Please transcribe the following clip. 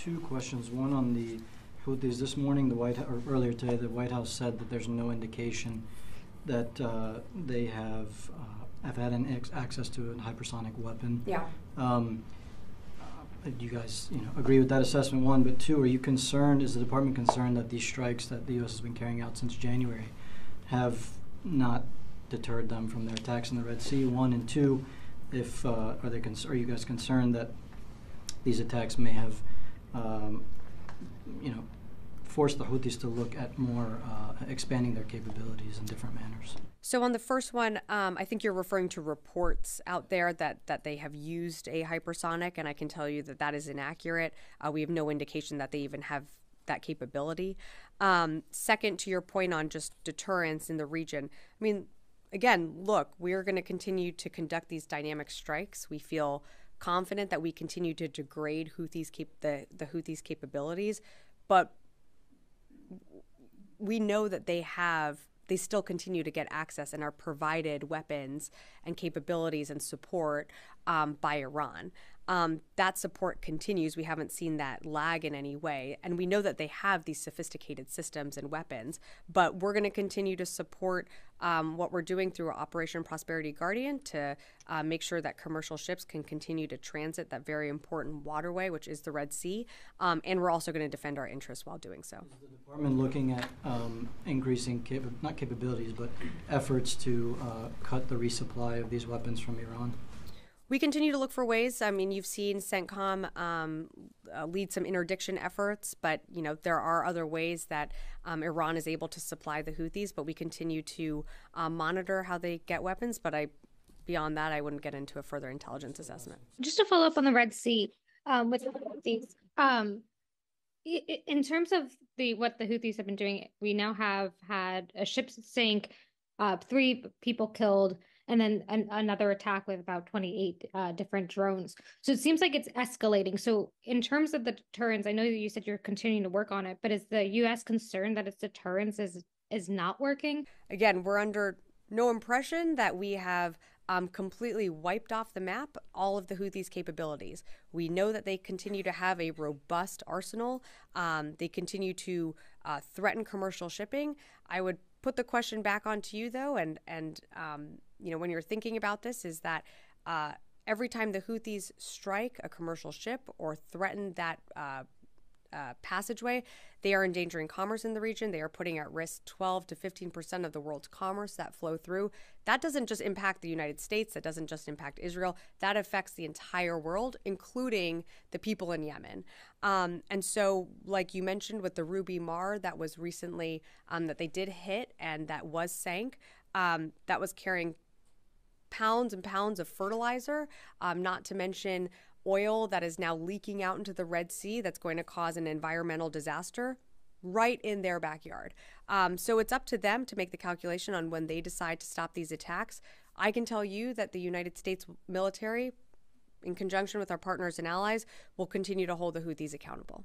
two questions. One on the Houthis. This morning, or earlier today, the White House said that there's no indication that they have had access to a hypersonic weapon. Yeah. Do you guys, agree with that assessment? One, but two, are you concerned? Is the department concerned that these strikes that the U.S. has been carrying out since January have not deterred them from their attacks in the Red Sea? One, and two, if are you guys concerned that these attacks may have, forced the Houthis to look at more expanding their capabilities in different manners? So on the first one, I think you're referring to reports out there that they have used a hypersonic, and I can tell you that that is inaccurate. We have no indication that they even have that capability. Second, to your point on just deterrence in the region, I mean, again, look, we're going to continue to conduct these dynamic strikes. We feel confident that we continue to degrade the Houthis' capabilities, but we know that they still continue to get access and are provided weapons and capabilities and support by Iran. That support continues. We haven't seen that lag in any way. And we know that they have these sophisticated systems and weapons, but we're going to continue to support what we're doing through Operation Prosperity Guardian to make sure that commercial ships can continue to transit that very important waterway, which is the Red Sea. And we're also going to defend our interests while doing so. Is the department looking at increasing, not capabilities, but efforts to cut the resupply of these weapons from Iran? We continue to look for ways. I mean, you've seen CENTCOM lead some interdiction efforts, but, there are other ways that Iran is able to supply the Houthis, but we continue to monitor how they get weapons. But beyond that, I wouldn't get into a further intelligence assessment. Just to follow up on the Red Sea, with the Houthis, in terms of what the Houthis have been doing, we now have had a ship sink, 3 people killed, and then another attack with about 28 different drones. So it seems like it's escalating. So in terms of the deterrence, I know that you said you're continuing to work on it, but is the U.S. concerned that its deterrence is not working? Again, we're under no impression that we have completely wiped off the map all of the Houthis' capabilities. We know that they continue to have a robust arsenal. They continue to threaten commercial shipping. I would put the question back onto you, though, and when you're thinking about this, is that every time the Houthis strike a commercial ship or threaten that passageway, they are endangering commerce in the region. They are putting at risk 12 to 15% of the world's commerce that flow through. That doesn't just impact the United States. That doesn't just impact Israel. That affects the entire world, including the people in Yemen. And so, like you mentioned with the Ruby Mar that was recently, that they did hit and that was sank, that was carrying pounds and pounds of fertilizer, not to mention oil that is now leaking out into the Red Sea that's going to cause an environmental disaster right in their backyard. So it's up to them to make the calculation on when they decide to stop these attacks. I can tell you that the United States military, in conjunction with our partners and allies, will continue to hold the Houthis accountable.